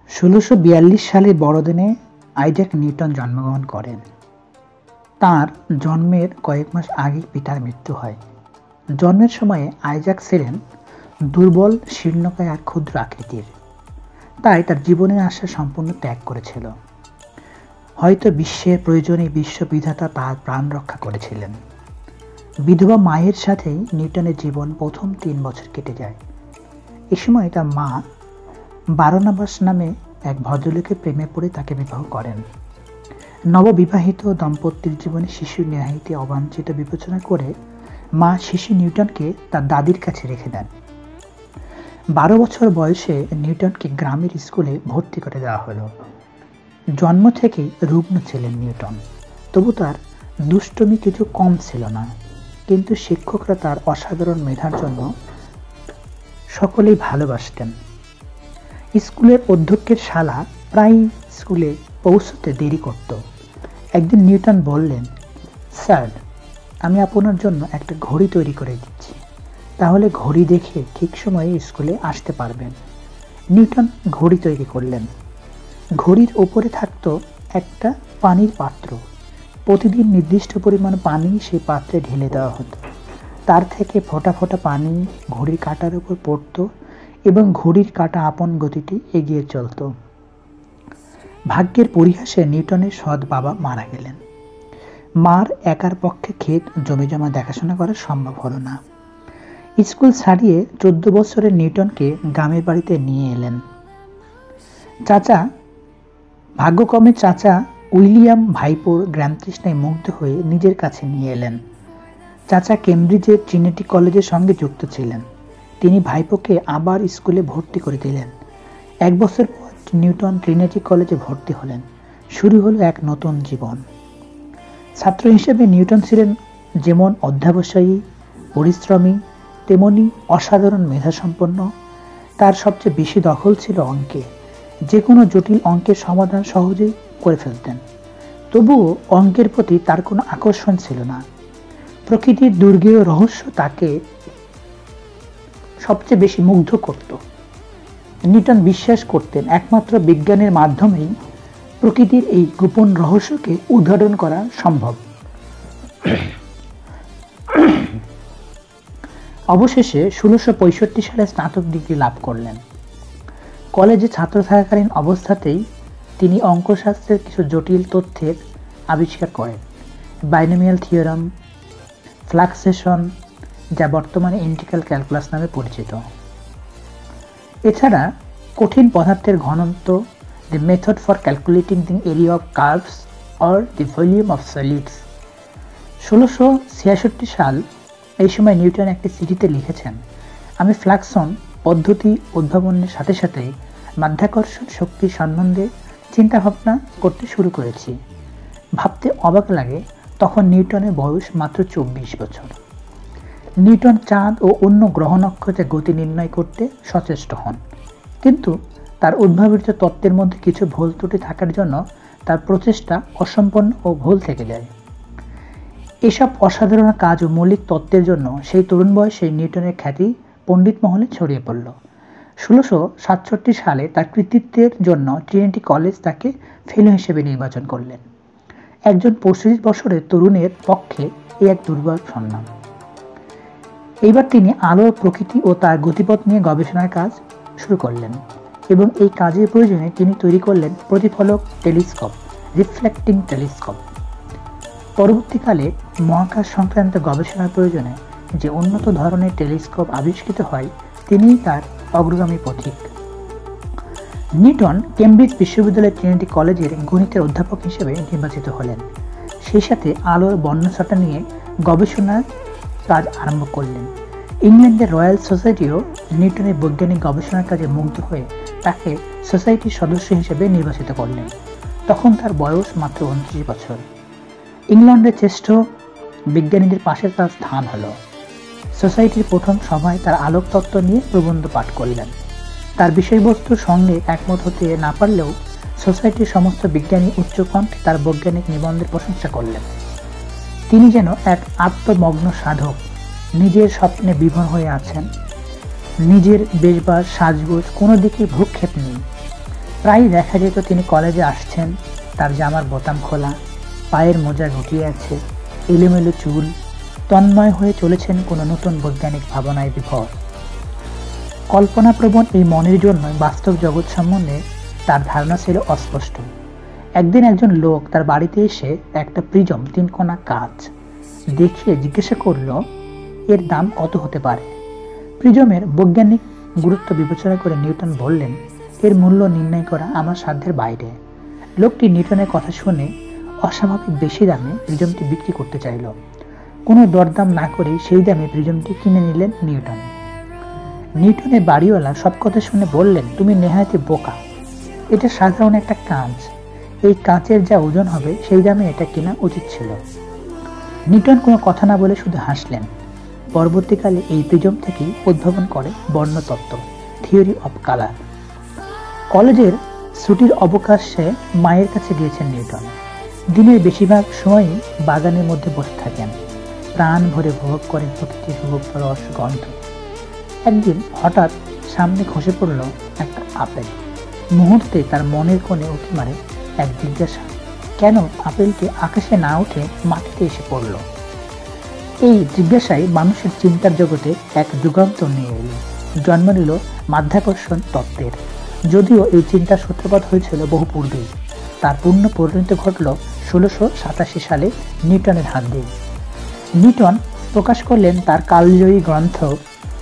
১৬৪২ সালে বড়দিনে Isaac Newton জন্মগ্রহণ করেন। তাঁর জন্মের কয়েক মাস আগেই পিতার মৃত্যু হয়। জন্মের সময়ে আইজ্যাক ছিলেন দুর্বল, শীর্ণকায় আর ক্ষুদ্র আকৃতির। তাই তার জীবনের আশা সম্পূর্ণ ত্যাগ করেছিল। হয়তো বিশ্বের প্রয়োজনে বিশ্ববিধাতা তার প্রাণ রক্ষা করেছিলেন। বিধবা মায়ের সাথেই নিউটনের জীবন প্রথম ৩ বছর কেটে যায়। এ সময় তার মা বারনাবাস নামে এক ভদ্রলোকের প্রেমে পড়ে তাকে বিবাহ করেন। নববিবাহিত দম্পতির জীবনে শিশুর ন্যায়নীতি অবাঞ্ছিত বিবেচনা করে মা শিশু নিউটনকে তার দাদির কাছে রেখে দেন। ১২ বছর বয়সে নিউটনকে গ্রামের স্কুলে ভর্তি করে দেওয়া হলো। জন্ম থেকেই রুগ্ন ছিলেন নিউটন, তবু তার দুষ্টুমি কিছু কম ছিল না। কিন্তু শিক্ষকরা তার অসাধারণ মেধার জন্য সকলেই ভালোবাসতেন। স্কুলের অধ্যক্ষের শালা প্রায় স্কুলে পৌঁছতে দেরি করত। একদিন নিউটন বললেন, স্যার, আমি আপনার জন্য একটা ঘড়ি তৈরি করে দিচ্ছি, তাহলে ঘড়ি দেখে ঠিক সময়ে স্কুলে আসতে পারবেন। নিউটন ঘড়ি তৈরি করলেন। ঘড়ির ওপরে থাকত একটা পানির পাত্র। প্রতিদিন নির্দিষ্ট পরিমাণ পানি সেই পাত্রে ঢেলে দেওয়া হতো। তার থেকে ফোঁটা ফোঁটা পানি ঘড়ির কাঁটার উপর পড়ত এবং ঘড়ির কাঁটা আপন গতিতে এগিয়ে চলত। ভাগ্যের পরিহাসে নিউটনের সৎ বাবা মারা গেলেন। মার একার পক্ষে ক্ষেত জমিজমা দেখাশোনা করা সম্ভব হলো না। স্কুল ছাড়িয়ে 14 বছরের নিউটনকে গ্রামের বাড়িতে নিয়ে এলেন ভাগ্যক্রমে চাচা উইলিয়াম ভাইপোর জ্ঞানতৃষ্ণায় মুগ্ধ হয়ে নিজের কাছে নিয়ে এলেন। চাচা কেমব্রিজের ট্রিনিটি কলেজের সঙ্গে যুক্ত ছিলেন। তিনি ভাইপোকে আবার স্কুলে ভর্তি করে দিলেন। 1 বছর পর নিউটন ট্রিনিটি কলেজে ভর্তি হলেন। শুরু হলো এক নতুন জীবন। ছাত্র হিসেবে নিউটন ছিলেন যেমন অধ্যবসায়ী, পরিশ্রমী, তেমনি অসাধারণ মেধাসম্পন্ন। তার সবচেয়ে বেশি দখল ছিল অঙ্কে। যে কোনো জটিল অঙ্কের সমাধান সহজেই করে ফেলতেন। তবুও অঙ্কের প্রতি তার কোনো আকর্ষণ ছিল না। প্রকৃতির দুর্গেয় রহস্য তাকে সবচেয়ে বেশি মুগ্ধ করত। নিউটন বিশ্বাস করতেন একমাত্র বিজ্ঞানের মাধ্যমেই প্রকৃতির এই গোপন রহস্যকে উদ্ঘাটন করা সম্ভব। অবশেষে ১৬৬৫ সালে স্নাতক ডিগ্রি লাভ করলেন। কলেজে ছাত্র থাকাকালীন অবস্থাতেই তিনি অঙ্কশাস্ত্রের কিছু জটিল তথ্যের আবিষ্কার করেন। বাইনোমিয়াল থিওরাম, ফ্লাকসেশন, যা বর্তমানে ইন্টিগ্রাল ক্যালকুলাস নামে পরিচিত। এছাড়া কঠিন পদার্থের ঘনত্ব, the method for calculating the area of curves or the volume of solids. ১৬৬৬ সাল এই সময় নিউটন একটি চিঠিতে লিখেছেন, আমি ফ্লাকসন পদ্ধতি উদ্ভাবনের সাথে সাথে মাধ্যাকর্ষণ শক্তি সম্বন্ধে চিন্তাভাবনা করতে শুরু করেছি। ভাবতে অবাক লাগে, তখন নিউটনের বয়স মাত্র 24 বছর। নিউটন চাঁদ ও অন্য গ্রহ নক্ষত্রের গতি নির্ণয় করতে সচেষ্ট হন, কিন্তু তার উদ্ভাবিত তত্ত্বের মধ্যে কিছু ভুল ত্রুটি থাকার জন্য তার প্রচেষ্টা অসম্পূর্ণ ও ভুল থেকে যায়। এসব অসাধারণ কাজ ও মৌলিক তত্ত্বের জন্য সেই তরুণ বয়সে নিউটনের খ্যাতি পণ্ডিত মহলে ছড়িয়ে পড়ল। ১৬৬৭ সালে তার কৃতিত্বের জন্য ট্রিনিটি কলেজ তাকে ফেলো হিসেবে নির্বাচন করলেন। একজন ২৫ বছরের তরুণের পক্ষে এ এক দুর্বার সম্মান। এইবার তিনি আলোর প্রকৃতি ও তার গতিপথ নিয়ে গবেষণার কাজ শুরু করলেন এবং এই কাজের প্রয়োজনে তিনি তৈরি করলেন প্রতিফলক টেলিস্কোপ, রিফ্লেক্টিং টেলিস্কোপ। পরবর্তীকালে মহাকাশ সংক্রান্ত গবেষণার প্রয়োজনে যে উন্নত ধরনের টেলিস্কোপ আবিষ্কৃত হয়, তিনিই তার অগ্রগামী পথিক। নিউটন কেমব্রিজ বিশ্ববিদ্যালয়ের ট্রিনিটি কলেজের গণিতের অধ্যাপক হিসেবে নির্বাচিত হলেন। সেই সাথে আলোর বর্ণছটা নিয়ে গবেষণার কাজ আরম্ভ করলেন। ইংল্যান্ডের রয়্যাল সোসাইটিও নিউটনের বৈজ্ঞানিক গবেষণার কাজে মুগ্ধ হয়ে তাকে সোসাইটির সদস্য হিসেবে নির্বাচিত করলেন। তখন তার বয়স মাত্র 29 বছর। ইংল্যান্ডের শ্রেষ্ঠ বিজ্ঞানীদের পাশে তার স্থান হলো। সোসাইটির প্রথম সভায় তার আলোক তত্ত্ব নিয়ে প্রবন্ধ পাঠ করলেন। তার বিষয়বস্তুর সঙ্গে একমত হতে না পারলেও সোসাইটির সমস্ত বিজ্ঞানী উচ্চকণ্ঠে তার বৈজ্ঞানিক নিবন্ধের প্রশংসা করলেন। তিনি যেন এক আত্মমগ্ন সাধক, নিজের স্বপ্নে বিভোর হয়ে আছেন। নিজের বেশবাস সাজগোজ কোনো দিকে ভ্রুক্ষেপ নেই। প্রায় দেখা যেত তিনি কলেজে আসছেন, তার জামার বোতাম খোলা, পায়ের মোজা গুটিয়ে আছে, এলোমেলো চুল, তন্ময় হয়ে চলেছেন কোনো নতুন বৈজ্ঞানিক ভাবনায় বিভোর। কল্পনাপ্রবণ এই মনের জন্য বাস্তব জগৎ সম্বন্ধে তার ধারণা ছিল অস্পষ্ট। একদিন একজন লোক তার বাড়িতে এসে একটা প্রিজম 3 কোণা কাঁচ দেখিয়ে জিজ্ঞাসা করল, এর দাম কত হতে পারে? প্রিজমের বৈজ্ঞানিক গুরুত্ব বিবেচনা করে নিউটন বললেন, এর মূল্য নির্ণয় করা আমার সাধ্যের বাইরে। লোকটি নিউটনের কথা শুনে অস্বাভাবিক বেশি দামে প্রিজমটি বিক্রি করতে চাইল। কোনো দরদাম না করে সেই দামে প্রিজমটি কিনে নিলেন নিউটন। নিউটনের বাড়িওয়ালা সব কথা শুনে বললেন, তুমি নেহায়তি বোকা, এটা সাধারণ একটা কাঁচ, এই কাঁচের যা ওজন হবে সেই দামে এটা কেনা উচিত ছিল। নিউটন কোনো কথা না বলে শুধু হাসলেন। পরবর্তীকালে এই প্রিজম থেকেই উদ্ভাবন করে বর্ণতত্ত্ব, থিওরি অফ কালার। কলেজের ছুটির অবকাশে মায়ের কাছে গিয়েছেন নিউটন। দিনের বেশিরভাগ সময়ই বাগানের মধ্যে বসে থাকেন, প্রাণ ভরে উপভোগ করেন প্রকৃতির রূপ, রস, গন্ধ। একদিন হঠাৎ সামনে খসে পড়ল একটা আপেল। মুহূর্তে তার মনের কোণে উঁকি মারে এক জিজ্ঞাসা, কেন আপেলটি আকাশে না উঠে মাটিতে এসে পড়ল? এই জিজ্ঞাসায় মানুষের চিন্তার জগতে এক যুগান্তর নিয়ে এলো, জন্ম নিল মাধ্যাকর্ষণ তত্ত্বের। যদিও এই চিন্তার সূত্রপাত হয়েছিল বহু পূর্বেই, তার পূর্ণ পরিণতি ঘটল 1687 সালে নিউটনের হাত দিয়ে। নিউটন প্রকাশ করলেন তার কালজয়ী গ্রন্থ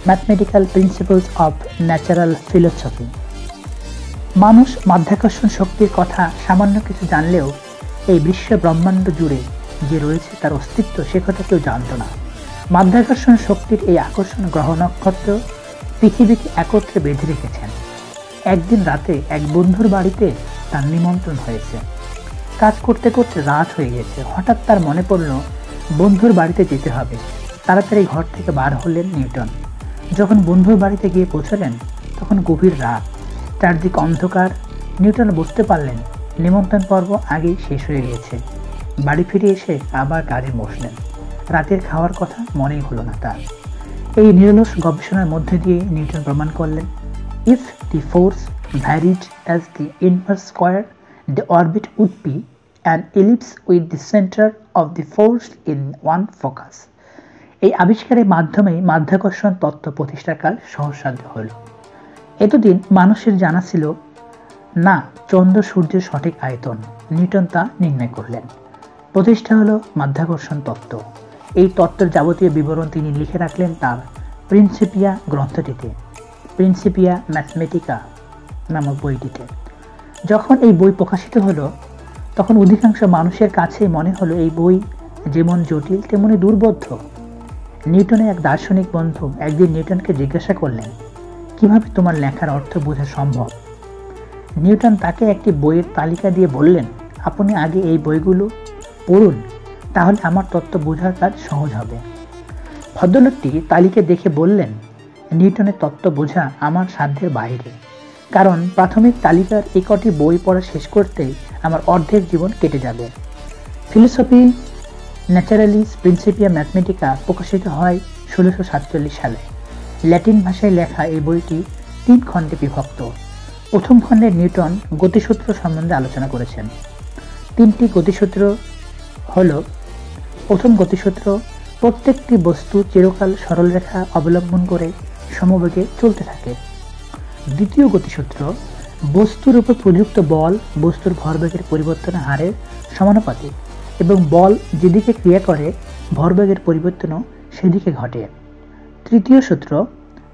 mathematical principles of natural philosophy. মানুষ মাধ্যাকর্ষণ শক্তির কথা সামান্য কিছু জানলেও এই বিশ্ব ব্রহ্মাণ্ড জুড়ে যে রয়েছে তার অস্তিত্ব, সে কথা কেউ জানত না। মাধ্যাকর্ষণ শক্তির এই আকর্ষণ গ্রহ নক্ষত্র পৃথিবীকে একত্রে বেঁধে রেখেছেন। একদিন রাতে এক বন্ধুর বাড়িতে তার নিমন্ত্রণ হয়েছে। কাজ করতে করতে রাত হয়ে গেছে। হঠাৎ তার মনে পড়ল বন্ধুর বাড়িতে যেতে হবে। তাড়াতাড়ি ঘর থেকে বার হলেন নিউটন। যখন বন্ধুর বাড়িতে গিয়ে পৌঁছলেন তখন গভীর রাত, চারদিক অন্ধকার। নিউটন বুঝতে পারলেন নিমন্ত্রণ পর্ব আগেই শেষ হয়ে গিয়েছে। বাড়ি ফিরে এসে আবার কাজে বসলেন। রাতের খাওয়ার কথা মনেই হলো না তার। এই নিরলস গবেষণার মধ্যে দিয়ে নিউটন প্রমাণ করলেন, if the force varied as the inverse square, the orbit would be an ellipse with the center of the force in one focus. এই আবিষ্কারের মাধ্যমে মাধ্যাকর্ষণ তত্ত্ব প্রতিষ্ঠার কাজ সহজসাধ্য হল। এতদিন মানুষের জানা ছিল না চন্দ্র সূর্যের সঠিক আয়তন। নিউটন তা নির্ণয় করলেন। প্রতিষ্ঠা হলো মাধ্যাকর্ষণ তত্ত্ব। এই তত্ত্বের যাবতীয় বিবরণ তিনি লিখে রাখলেন তার প্রিন্সিপিয়া গ্রন্থটিতে, প্রিন্সিপিয়া ম্যাথমেটিকা নামক বইটিতে। যখন এই বই প্রকাশিত হলো তখন অধিকাংশ মানুষের কাছে মনে হলো এই বই যেমন জটিল তেমনি দুর্বোধ্য। নিউটনের এক দার্শনিক বন্ধু একদিন নিউটনকে জিজ্ঞাসা করলেন, কিভাবে তোমার লেখার অর্থ বোঝা সম্ভব? নিউটন তাকে একটি বইয়ের তালিকা দিয়ে বললেন, আপনি আগে এই বইগুলো পড়ুন, তাহলে আমার তত্ত্ব বোঝার কাজ সহজ হবে। ভদ্রলোকটি তালিকা দেখে বললেন, নিউটনের তত্ত্ব বোঝা আমার সাধ্যের বাইরে, কারণ প্রাথমিক তালিকার এই কটি বই পড়া শেষ করতেই আমার অর্ধেক জীবন কেটে যাবে। ফিলোসফি ন্যাচারালিস প্রিন্সিপিয়া ম্যাথমেটিকা প্রকাশিত হয় 1647 সালে। ল্যাটিন ভাষায় লেখা এই বইটি 3 খণ্ডে বিভক্ত। প্রথম খণ্ডে নিউটন গতিসূত্র সম্বন্ধে আলোচনা করেছেন। 3টি গতিসূত্র হল: প্রথম গতিসূত্র, প্রত্যেকটি বস্তু চিরকাল সরলরেখা অবলম্বন করে সমবেগে চলতে থাকে। দ্বিতীয় গতিসূত্র, বস্তুর উপর প্রযুক্ত বল বস্তুর ভরবেগের পরিবর্তনের হারের সমানুপাতিক এবং বল যেদিকে ক্রিয়া করে ভরবেগের পরিবর্তনও সেদিকে ঘটে। তৃতীয় সূত্র,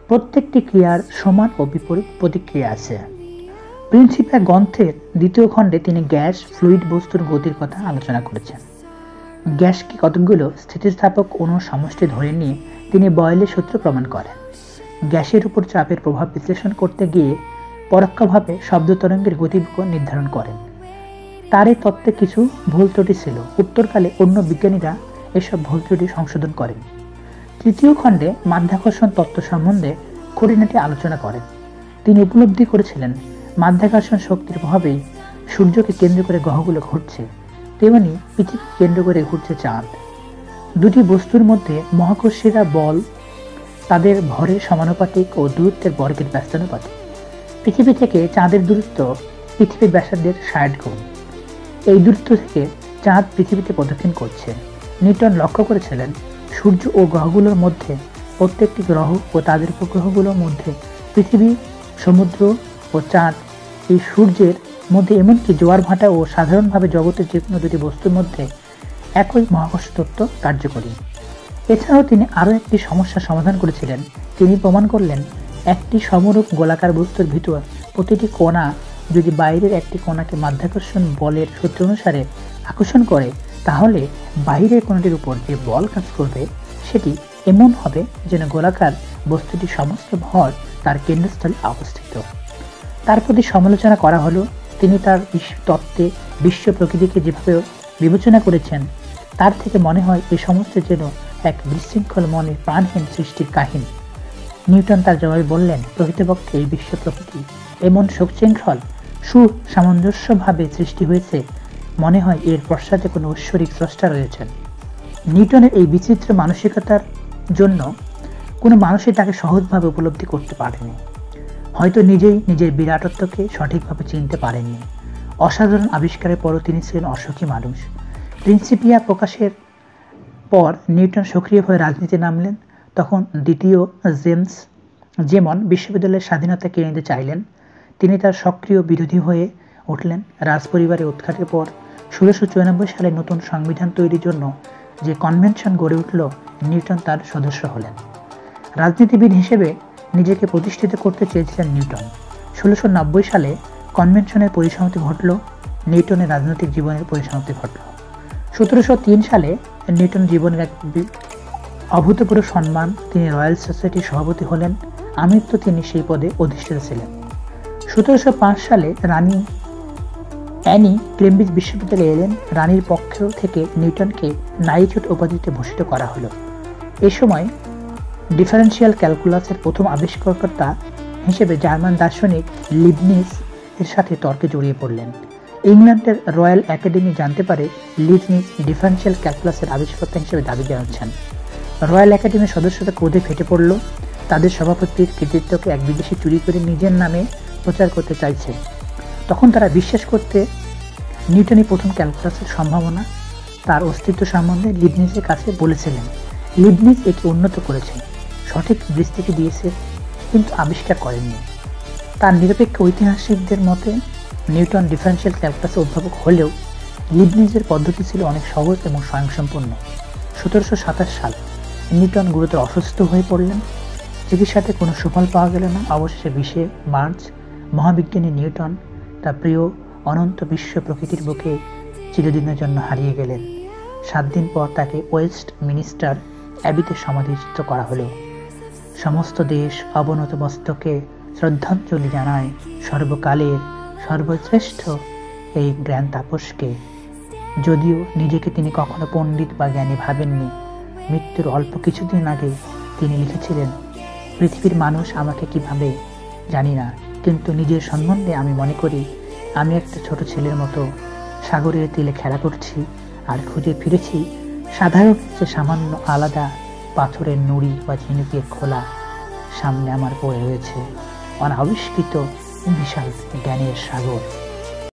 প্রত্যেকটি ক্রিয়ার সমান ও বিপরীত প্রতিক্রিয়া আছে। প্রিন্সিপিয়া গ্রন্থের 2য় খণ্ডে তিনি গ্যাস ফ্লুইড বস্তুর গতির কথা আলোচনা করেছেন। গ্যাসকে কতগুলো স্থিতিস্থাপক অণুর সমষ্টি ধরে নিয়ে তিনি বয়েলের সূত্র প্রমাণ করেন। গ্যাসের উপর চাপের প্রভাব বিশ্লেষণ করতে গিয়ে পরোক্ষভাবে শব্দ তরঙ্গের গতিবেগ নির্ধারণ করেন। তার এই তত্ত্বে কিছু ভুল ত্রুটি ছিল। উত্তরকালে অন্য বিজ্ঞানীরা এসব ভুল ত্রুটি সংশোধন করেন। তৃতীয় খণ্ডে মাধ্যাকর্ষণ তত্ত্ব সম্বন্ধে খুঁটিনাটি আলোচনা করেন। তিনি উপলব্ধি করেছিলেন মাধ্যাকর্ষণ শক্তির প্রভাবেই সূর্যকে কেন্দ্র করে গ্রহগুলো ঘুরছে, তেমনি পৃথিবীকে কেন্দ্র করে ঘুরছে চাঁদ। দুটি বস্তুর মধ্যে মহাকর্ষীরা বল তাদের ভরের সমানুপাতিক ও দূরত্বের বর্গের ব্যস্তানুপাতিক। পৃথিবী থেকে চাঁদের দূরত্ব পৃথিবীর ব্যাসার্ধের 60 গুণ। এই দূরত্ব থেকে চাঁদ পৃথিবীতে প্রদক্ষিণ করছে। নিউটন লক্ষ্য করেছিলেন সূর্য ও গ্রহগুলোর মধ্যে প্রত্যেকটি গ্রহ ও তাদের উপগ্রহগুলোর মধ্যে পৃথিবী, সমুদ্র ও চাঁদ, এই সূর্যের মধ্যে এমনকি জোয়ার ভাটা ও সাধারণভাবে জগতের যে কোনো দুটি বস্তুর মধ্যে একই মহাকর্ষ তত্ত্ব কার্যকরী। এছাড়াও তিনি আরও একটি সমস্যার সমাধান করেছিলেন। তিনি প্রমাণ করলেন একটি সমরূপ গোলাকার বস্তুর ভিতর প্রতিটি কণা যদি বাইরের একটি কণাকে মাধ্যাকর্ষণ বলের সূত্র অনুসারে আকর্ষণ করে, তাহলে বাইরের কণাটির উপর যে বল কাজ করবে সেটি এমন হবে যেন গোলাকার বস্তুটির সমস্ত ভর তার কেন্দ্রস্থলে অবস্থিত। তার প্রতি সমালোচনা করা হলো তিনি তার তত্ত্বে বিশ্ব প্রকৃতিকে যেভাবে বিবেচনা করেছেন তার থেকে মনে হয় এই সমস্ত যেন এক বিশৃঙ্খল মনে প্রাণহীন সৃষ্টির কাহিনী। নিউটন তার জবাবে বললেন, প্রকৃতপক্ষে এই বিশ্ব প্রকৃতি এমন সুশৃঙ্খল সুসামঞ্জস্যভাবে সৃষ্টি হয়েছে, মনে হয় এর পশ্চাতে কোনো ঐশ্বরিক স্রষ্টা রয়েছেন। নিউটনের এই বিচিত্র মানসিকতার জন্য কোনো মানুষই তাকে সহজভাবে উপলব্ধি করতে পারেনি। হয়তো নিজেই নিজের বিরাটত্বকে সঠিকভাবে চিনতে পারেননি। অসাধারণ আবিষ্কারের পরও তিনি ছিলেন অসুখী মানুষ। প্রিন্সিপিয়া প্রকাশের পর নিউটন সক্রিয়ভাবে রাজনীতি নামলেন। তখন দ্বিতীয় যেমন বিশ্ববিদ্যালয়ের স্বাধীনতা কেড়ে নিতে চাইলেন, তিনি তার সক্রিয় বিরোধী হয়ে উঠলেন। রাজপরিবারের উৎখাতের পর 1694 সালে নতুন সংবিধান তৈরির জন্য যে কনভেনশন গড়ে উঠল, নিউটন তার সদস্য হলেন। রাজনীতিবিদ হিসেবে নিজেকে প্রতিষ্ঠিত করতে চেয়েছিলেন নিউটন। 1690 সালে কনভেনশনের পরিসমাপ্তি ঘটল, নিউটনের রাজনৈতিক জীবনের পরিসমাপ্তি ঘটল। 1703 সালে নিউটন জীবনের এক অভূতপূর্ব সম্মান, তিনি রয়্যাল সোসাইটির সভাপতি হলেন। আমৃত্যু তিনি সেই পদে অধিষ্ঠিত ছিলেন। 1705 সালে রানী অ্যানি কেমব্রিজ বিশ্ববিদ্যালয়ে এলেন। রানীর পক্ষ থেকে নিউটনকে নাইটহুড উপাধিতে ভূষিত করা হলো। এ সময় ডিফারেন্সিয়াল ক্যালকুলাসের প্রথম আবিষ্কারকর্তা হিসেবে জার্মান দার্শনিক লিবনিজ এর সাথে তর্কে জড়িয়ে পড়লেন। ইংল্যান্ডের রয়্যাল একাডেমি জানতে পারে লিবনিজ ডিফারেন্সিয়াল ক্যালকুলাসের আবিষ্কর্তা হিসেবে দাবি জানাচ্ছেন। রয়্যাল একাডেমির সদস্যরা ক্রোধে ফেটে পড়ল। তাদের সভাপতির কৃতিত্বকে এক বিদেশি চুরি করে নিজের নামে প্রচার করতে চাইছে। তখন তারা বিশ্বাস করতে নিউটনই প্রথম ক্যালকুলাসের সম্ভাবনা, তার অস্তিত্ব সম্বন্ধে লিবনিজের কাছে বলেছিলেন। লিবনিজ একে উন্নত করেছে, সঠিক দৃষ্টিকে দিয়েছে, কিন্তু আবিষ্কার করেননি। তার নিরপেক্ষ ঐতিহাসিকদের মতে নিউটন ডিফারেন্সিয়াল ক্যালকুলাসের উদ্ভাবক হলেও লিবনিজের পদ্ধতি ছিল অনেক সহজ এবং স্বয়ংসম্পূর্ণ। 1727 সাল নিউটন গুরুতর অসুস্থ হয়ে পড়লেন। চিকিৎসাতে কোনো সুফল পাওয়া গেল না। অবশেষে 20 মার্চ মহাবিজ্ঞানী নিউটন তার প্রিয় অনন্ত বিশ্ব প্রকৃতির বুকে চিরদিনের জন্য হারিয়ে গেলেন। 7 দিন পর তাকে ওয়েস্ট মিনিস্টার অ্যাবিতে সমাধিস্থ করা হলো। সমস্ত দেশ অবনত মস্তকে শ্রদ্ধাঞ্জলি জানায় সর্বকালের সর্বশ্রেষ্ঠ এই জ্ঞান তাপসকে। যদিও নিজেকে তিনি কখনো পণ্ডিত বা জ্ঞানী ভাবেননি, মৃত্যুর অল্প কিছুদিন আগে তিনি লিখেছিলেন, পৃথিবীর মানুষ আমাকে কি ভাবে জানি না, কিন্তু নিজের সম্বন্ধে আমি মনে করি আমি একটা ছোট ছেলের মতো সাগরের তীরে খেলা করছি আর খুঁজে ফিরেছি সাধারণ যে সামান্য আলাদা পাথরের নুড়ি বা ঝিনুকের খোলা সামনে আমার পড়ে রয়েছে অনাবিষ্কৃত বিশাল জ্ঞানের সাগর।